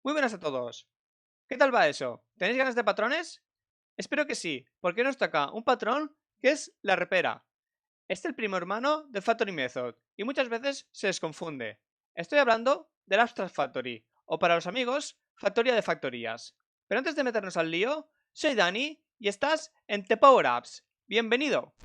Muy buenas a todos. ¿Qué tal va eso? ¿Tenéis ganas de patrones? Espero que sí, porque nos toca un patrón que es la repera. Este es el primo hermano del Factory Method y muchas veces se les confunde. Estoy hablando del Abstract Factory, o para los amigos, factoría de factorías. Pero antes de meternos al lío, soy Dani y estás en The Power Apps. ¡Bienvenido!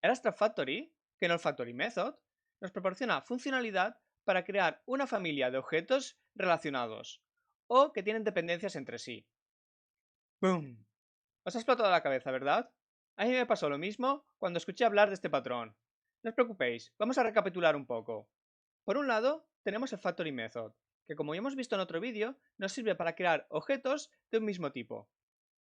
El Abstract Factory, que no el Factory Method, nos proporciona funcionalidad para crear una familia de objetos relacionados o que tienen dependencias entre sí. ¡Boom! Os ha explotado la cabeza, ¿verdad? A mí me pasó lo mismo cuando escuché hablar de este patrón. No os preocupéis, vamos a recapitular un poco. Por un lado, tenemos el Factory Method, que como ya hemos visto en otro vídeo, nos sirve para crear objetos de un mismo tipo.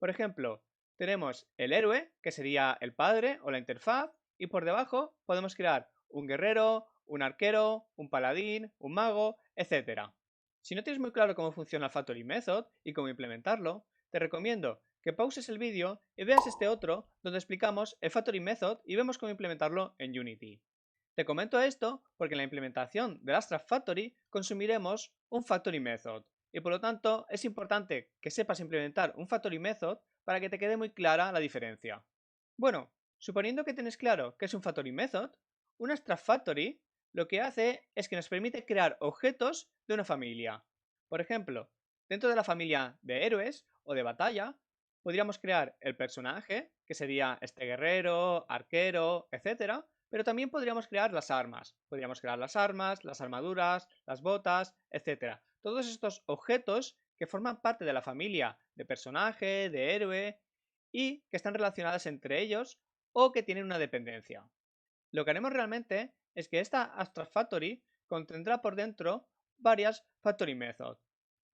Por ejemplo, tenemos el héroe, que sería el padre o la interfaz, y por debajo podemos crear un guerrero, un arquero, un paladín, un mago, etc. Si no tienes muy claro cómo funciona el Factory Method y cómo implementarlo, te recomiendo que pauses el vídeo y veas este otro donde explicamos el Factory Method y vemos cómo implementarlo en Unity. Te comento esto porque en la implementación del Abstract Factory consumiremos un Factory Method y por lo tanto es importante que sepas implementar un Factory Method para que te quede muy clara la diferencia. Bueno, suponiendo que tienes claro qué es un Factory Method, un Abstract Factory lo que hace es que nos permite crear objetos de una familia. Por ejemplo, dentro de la familia de héroes o de batalla, podríamos crear el personaje, que sería este guerrero, arquero, etc. Pero también podríamos crear las armas. Podríamos crear las armas, las armaduras, las botas, etc. Todos estos objetos que forman parte de la familia de personaje, de héroe y que están relacionadas entre ellos o que tienen una dependencia. Lo que haremos realmente es que esta Abstract Factory contendrá por dentro varias Factory Methods.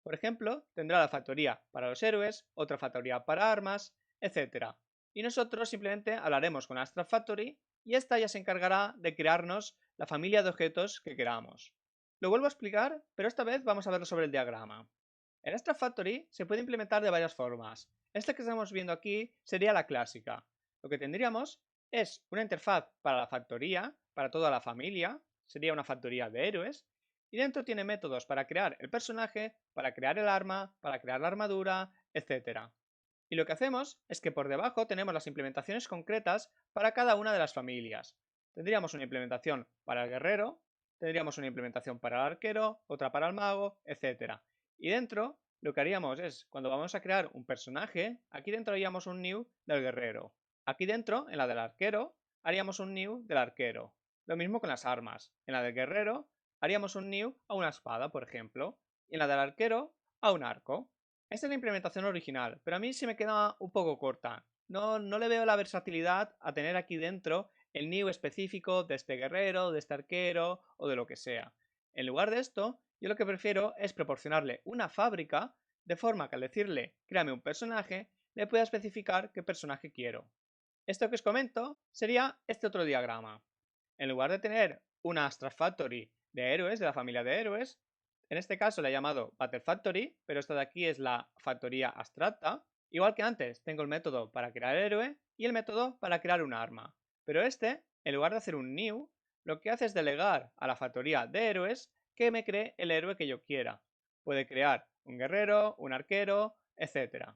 Por ejemplo, tendrá la factoría para los héroes, otra factoría para armas, etc. Y nosotros simplemente hablaremos con Abstract Factory y esta ya se encargará de crearnos la familia de objetos que queramos. Lo vuelvo a explicar, pero esta vez vamos a verlo sobre el diagrama. El Abstract Factory se puede implementar de varias formas. Esta que estamos viendo aquí sería la clásica. Lo que tendríamos es una interfaz para la factoría, para toda la familia, sería una factoría de héroes, y dentro tiene métodos para crear el personaje, para crear el arma, para crear la armadura, etc. Y lo que hacemos es que por debajo tenemos las implementaciones concretas para cada una de las familias. Tendríamos una implementación para el guerrero, tendríamos una implementación para el arquero, otra para el mago, etc. Y dentro lo que haríamos es, cuando vamos a crear un personaje, aquí dentro haríamos un new del guerrero. Aquí dentro, en la del arquero, haríamos un new del arquero. Lo mismo con las armas. En la del guerrero haríamos un new a una espada, por ejemplo. Y en la del arquero a un arco. Esta es la implementación original, pero a mí se me queda un poco corta. No le veo la versatilidad a tener aquí dentro el new específico de este guerrero, de este arquero o de lo que sea. En lugar de esto, yo lo que prefiero es proporcionarle una fábrica de forma que al decirle créame un personaje, le pueda especificar qué personaje quiero. Esto que os comento sería este otro diagrama. En lugar de tener una Abstract Factory de héroes, de la familia de héroes, en este caso le he llamado Battle Factory, pero esta de aquí es la factoría abstracta. Igual que antes, tengo el método para crear héroe y el método para crear un arma. Pero este, en lugar de hacer un new, lo que hace es delegar a la factoría de héroes que me cree el héroe que yo quiera. Puede crear un guerrero, un arquero, etc.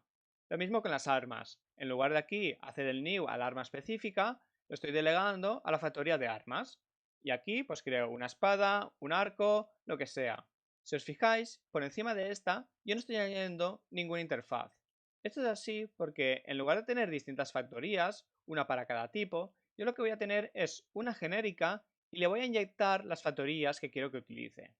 Lo mismo con las armas. En lugar de aquí hacer el new al arma específica, lo estoy delegando a la factoría de armas. Y aquí pues creo una espada, un arco, lo que sea. Si os fijáis, por encima de esta yo no estoy añadiendo ninguna interfaz. Esto es así porque en lugar de tener distintas factorías, una para cada tipo, yo lo que voy a tener es una genérica y le voy a inyectar las factorías que quiero que utilice.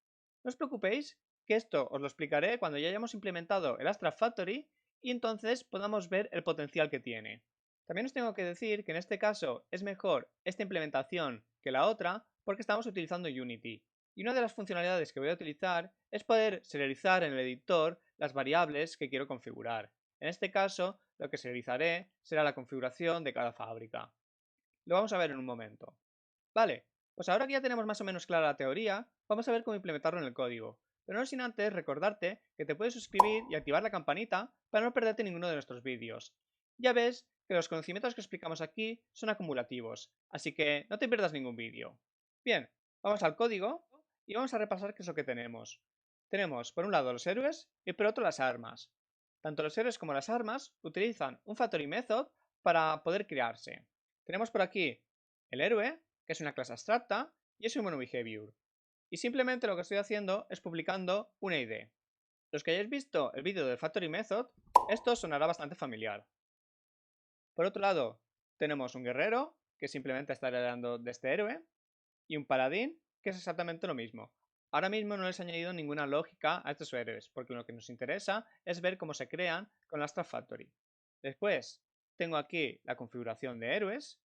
No os preocupéis, que esto os lo explicaré cuando ya hayamos implementado el Abstract Factory y entonces podamos ver el potencial que tiene. También os tengo que decir que en este caso es mejor esta implementación que la otra porque estamos utilizando Unity. Y una de las funcionalidades que voy a utilizar es poder serializar en el editor las variables que quiero configurar. En este caso, lo que serializaré será la configuración de cada fábrica. Lo vamos a ver en un momento. Vale, pues ahora que ya tenemos más o menos clara la teoría, vamos a ver cómo implementarlo en el código. Pero no sin antes recordarte que te puedes suscribir y activar la campanita para no perderte ninguno de nuestros vídeos. Ya ves que los conocimientos que explicamos aquí son acumulativos, así que no te pierdas ningún vídeo. Bien, vamos al código y vamos a repasar qué es lo que tenemos. Tenemos por un lado los héroes y por otro las armas. Tanto los héroes como las armas utilizan un Factory Method para poder crearse. Tenemos por aquí el héroe, que es una clase abstracta, y es un MonoBehavior. Y simplemente lo que estoy haciendo es publicando una ID. Los que hayáis visto el vídeo del Factory Method, esto sonará bastante familiar. Por otro lado, tenemos un guerrero, que simplemente está heredando de este héroe, y un paladín, que es exactamente lo mismo. Ahora mismo no les he añadido ninguna lógica a estos héroes, porque lo que nos interesa es ver cómo se crean con la Abstract Factory. Después, tengo aquí la configuración de héroes,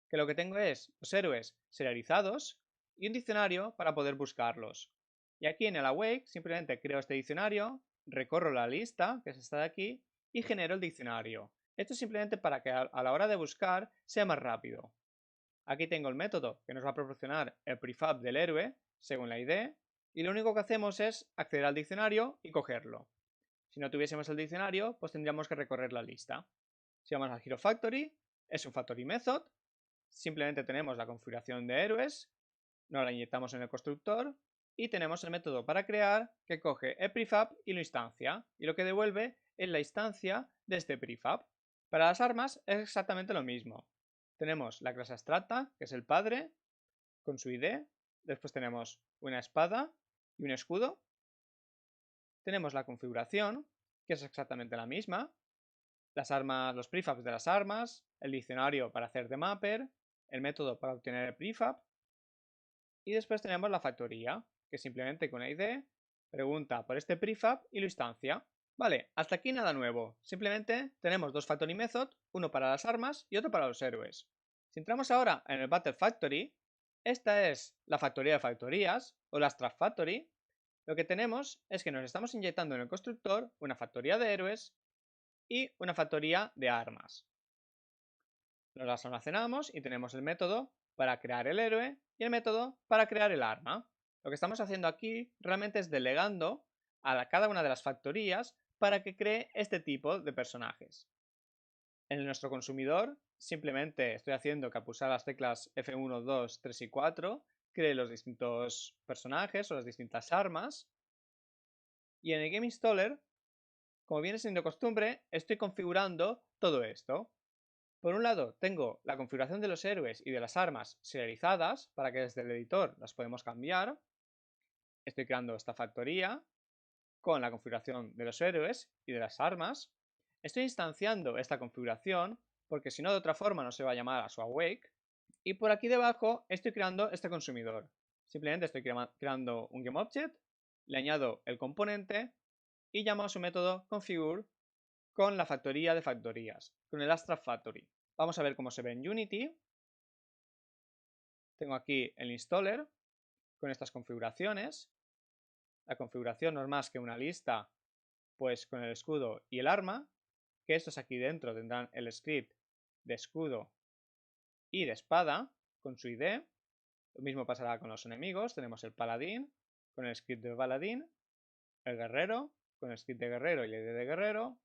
que lo que tengo es los héroes serializados y un diccionario para poder buscarlos. Y aquí en el awake simplemente creo este diccionario, recorro la lista, que es esta de aquí, y genero el diccionario. Esto es simplemente para que a la hora de buscar sea más rápido. Aquí tengo el método que nos va a proporcionar el prefab del héroe según la ID, y lo único que hacemos es acceder al diccionario y cogerlo. Si no tuviésemos el diccionario, pues tendríamos que recorrer la lista. Si vamos al Hero Factory, es un Factory Method, simplemente tenemos la configuración de héroes, nos la inyectamos en el constructor y tenemos el método para crear que coge el prefab y lo instancia, y lo que devuelve es la instancia de este prefab. Para las armas es exactamente lo mismo. Tenemos la clase abstracta, que es el padre, con su ID. Después tenemos una espada y un escudo. Tenemos la configuración, que es exactamente la misma. Las armas, los prefabs de las armas, el diccionario para hacer de mapper, el método para obtener el prefab. Y después tenemos la factoría, que simplemente con ID pregunta por este prefab y lo instancia. Vale, hasta aquí nada nuevo. Simplemente tenemos dos Factory Method, uno para las armas y otro para los héroes. Si entramos ahora en el Battle Factory, esta es la factoría de factorías o la Abstract Factory. Lo que tenemos es que nos estamos inyectando en el constructor una factoría de héroes y una factoría de armas. Nos las almacenamos y tenemos el método para crear el héroe y el método para crear el arma. Lo que estamos haciendo aquí realmente es delegando a cada una de las factorías para que cree este tipo de personajes. En nuestro consumidor simplemente estoy haciendo que al pulsar las teclas F1, 2, 3 y 4 cree los distintos personajes o las distintas armas. Y en el Game Installer, como viene siendo costumbre, estoy configurando todo esto. Por un lado, tengo la configuración de los héroes y de las armas serializadas para que desde el editor las podemos cambiar. Estoy creando esta factoría con la configuración de los héroes y de las armas. Estoy instanciando esta configuración porque si no de otra forma no se va a llamar a su awake. Y por aquí debajo estoy creando este consumidor. Simplemente estoy creando un GameObject, le añado el componente y llamo a su método configure con la factoría de factorías, con el Abstract Factory. Vamos a ver cómo se ve en Unity. Tengo aquí el installer con estas configuraciones. La configuración no es más que una lista, pues con el escudo y el arma, que estos aquí dentro tendrán el script de escudo y de espada con su ID. Lo mismo pasará con los enemigos. Tenemos el paladín con el script de paladín, el guerrero con el script de guerrero y la ID de guerrero,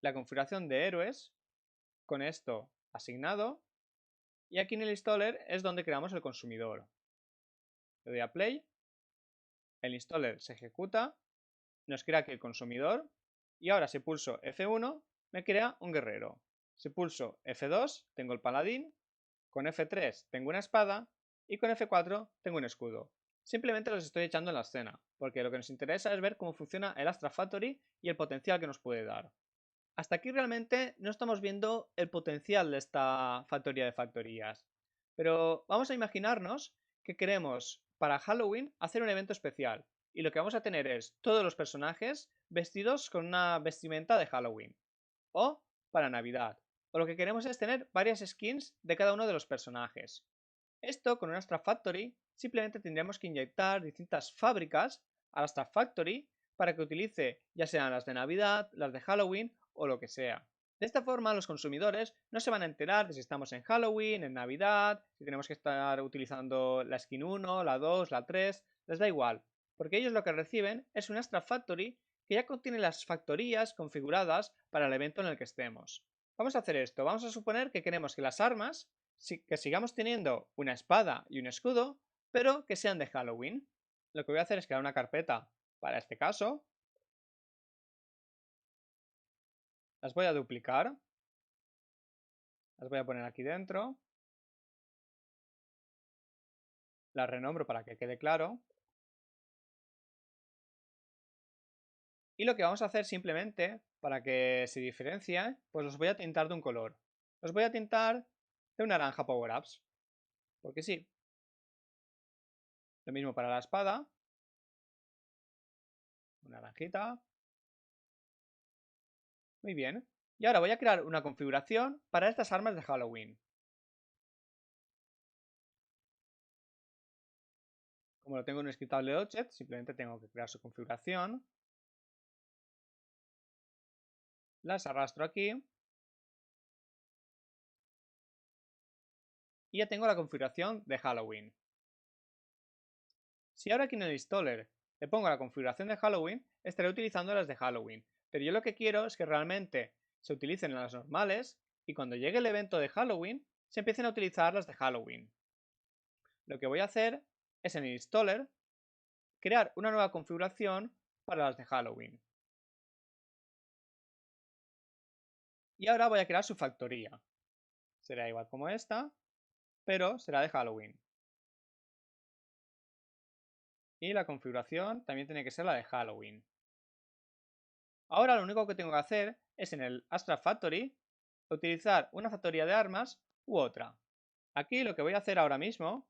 la configuración de héroes con esto asignado, y aquí en el installer es donde creamos el consumidor. Le doy a play, el installer se ejecuta, nos crea aquí el consumidor, y ahora si pulso F1 me crea un guerrero. Si pulso F2 tengo el paladín, con F3 tengo una espada y con F4 tengo un escudo. Simplemente los estoy echando en la escena, porque lo que nos interesa es ver cómo funciona el Abstract Factory y el potencial que nos puede dar. Hasta aquí realmente no estamos viendo el potencial de esta factoría de factorías, pero vamos a imaginarnos que queremos para Halloween hacer un evento especial y lo que vamos a tener es todos los personajes vestidos con una vestimenta de Halloween o para Navidad, o lo que queremos es tener varias skins de cada uno de los personajes. Esto con un Abstract Factory simplemente tendríamos que inyectar distintas fábricas al Abstract Factory para que utilice ya sean las de Navidad, las de Halloween o lo que sea. De esta forma los consumidores no se van a enterar de si estamos en Halloween, en Navidad, si tenemos que estar utilizando la skin 1, la 2, la 3, les da igual, porque ellos lo que reciben es un Abstract Factory que ya contiene las factorías configuradas para el evento en el que estemos. Vamos a hacer esto, vamos a suponer que queremos que las armas que sigamos teniendo una espada y un escudo, pero que sean de Halloween. Lo que voy a hacer es crear una carpeta para este caso. Las voy a duplicar. Las voy a poner aquí dentro. Las renombro para que quede claro. Y lo que vamos a hacer simplemente, para que se diferencie, pues los voy a tintar de un color. Los voy a tintar de un naranja Power Ups. Porque sí. Lo mismo para la espada. Una naranjita. Muy bien. Y ahora voy a crear una configuración para estas armas de Halloween. Como lo tengo en un scriptable object, simplemente tengo que crear su configuración. Las arrastro aquí. Y ya tengo la configuración de Halloween. Si ahora aquí en el installer le pongo la configuración de Halloween, estaré utilizando las de Halloween. Pero yo lo que quiero es que realmente se utilicen las normales y cuando llegue el evento de Halloween se empiecen a utilizar las de Halloween. Lo que voy a hacer es en el installer crear una nueva configuración para las de Halloween. Y ahora voy a crear su factoría. Será igual como esta, pero será de Halloween. Y la configuración también tiene que ser la de Halloween. Ahora lo único que tengo que hacer es en el Abstract Factory utilizar una factoría de armas u otra. Aquí lo que voy a hacer ahora mismo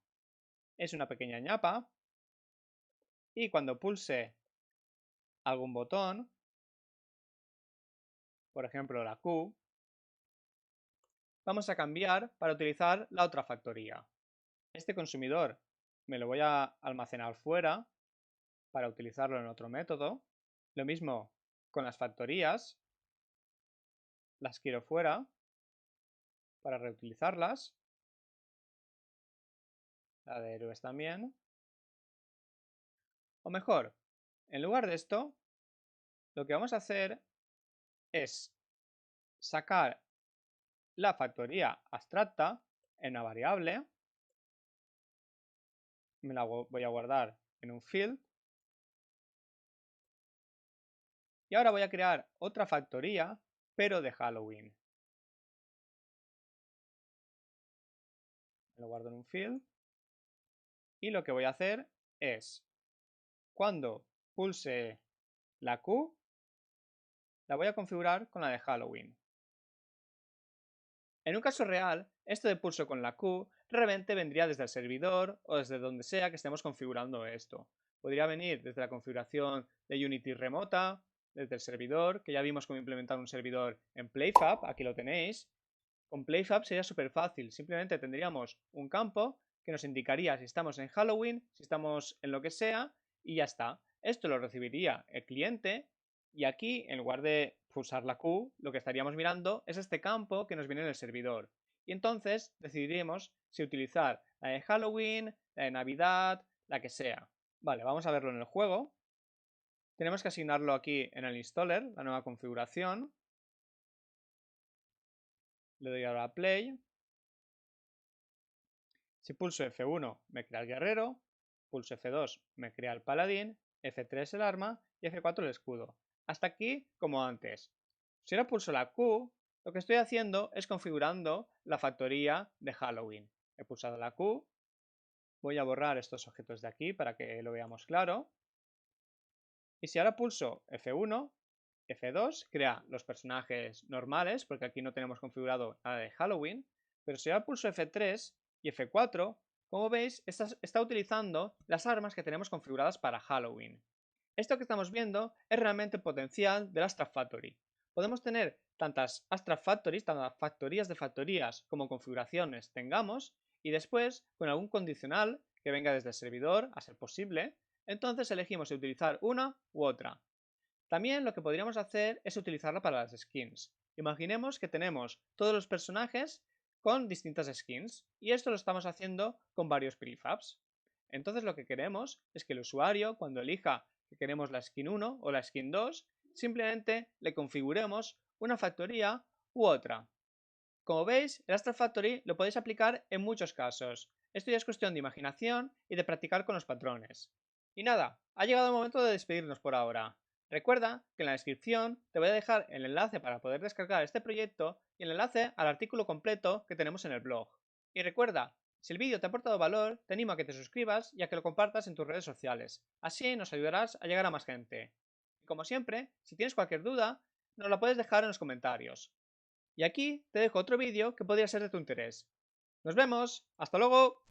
es una pequeña ñapa y cuando pulse algún botón, por ejemplo la Q, vamos a cambiar para utilizar la otra factoría. Este consumidor me lo voy a almacenar fuera para utilizarlo en otro método. Lo mismo con las factorías, las quiero fuera para reutilizarlas. La de héroes también. O mejor, en lugar de esto, lo que vamos a hacer es sacar la factoría abstracta en una variable. Me la voy a guardar en un field. Y ahora voy a crear otra factoría, pero de Halloween. Me lo guardo en un field. Y lo que voy a hacer es, cuando pulse la Q, la voy a configurar con la de Halloween. En un caso real, esto de pulso con la Q realmente vendría desde el servidor o desde donde sea que estemos configurando esto. Podría venir desde la configuración de Unity remota, desde el servidor, que ya vimos cómo implementar un servidor en PlayFab, aquí lo tenéis. Con PlayFab sería súper fácil, simplemente tendríamos un campo que nos indicaría si estamos en Halloween, si estamos en lo que sea, y ya está. Esto lo recibiría el cliente y aquí, en lugar de pulsar la Q, lo que estaríamos mirando es este campo que nos viene en el servidor. Y entonces decidiremos si utilizar la de Halloween, la de Navidad, la que sea. Vale, vamos a verlo en el juego. Tenemos que asignarlo aquí en el installer, la nueva configuración. Le doy ahora a play. Si pulso F1 me crea el guerrero, pulso F2 me crea el paladín, F3 el arma y F4 el escudo. Hasta aquí como antes. Si ahora pulso la Q, lo que estoy haciendo es configurando la factoría de Halloween. He pulsado la Q, voy a borrar estos objetos de aquí para que lo veamos claro. Y si ahora pulso F1, F2 crea los personajes normales, porque aquí no tenemos configurado nada de Halloween, pero si ahora pulso F3 y F4, como veis, está utilizando las armas que tenemos configuradas para Halloween. Esto que estamos viendo es realmente potencial del Abstract Factory. Podemos tener tantas Abstract Factories, tantas factorías de factorías como configuraciones tengamos, y después, con algún condicional que venga desde el servidor, a ser posible, entonces elegimos si utilizar una u otra. También lo que podríamos hacer es utilizarla para las skins. Imaginemos que tenemos todos los personajes con distintas skins y esto lo estamos haciendo con varios prefabs. Entonces lo que queremos es que el usuario, cuando elija que queremos la skin 1 o la skin 2, simplemente le configuremos una factoría u otra. Como veis, el Abstract Factory lo podéis aplicar en muchos casos. Esto ya es cuestión de imaginación y de practicar con los patrones. Y nada, ha llegado el momento de despedirnos por ahora. Recuerda que en la descripción te voy a dejar el enlace para poder descargar este proyecto y el enlace al artículo completo que tenemos en el blog. Y recuerda, si el vídeo te ha aportado valor, te animo a que te suscribas y a que lo compartas en tus redes sociales. Así nos ayudarás a llegar a más gente. Y como siempre, si tienes cualquier duda, nos la puedes dejar en los comentarios. Y aquí te dejo otro vídeo que podría ser de tu interés. ¡Nos vemos! ¡Hasta luego!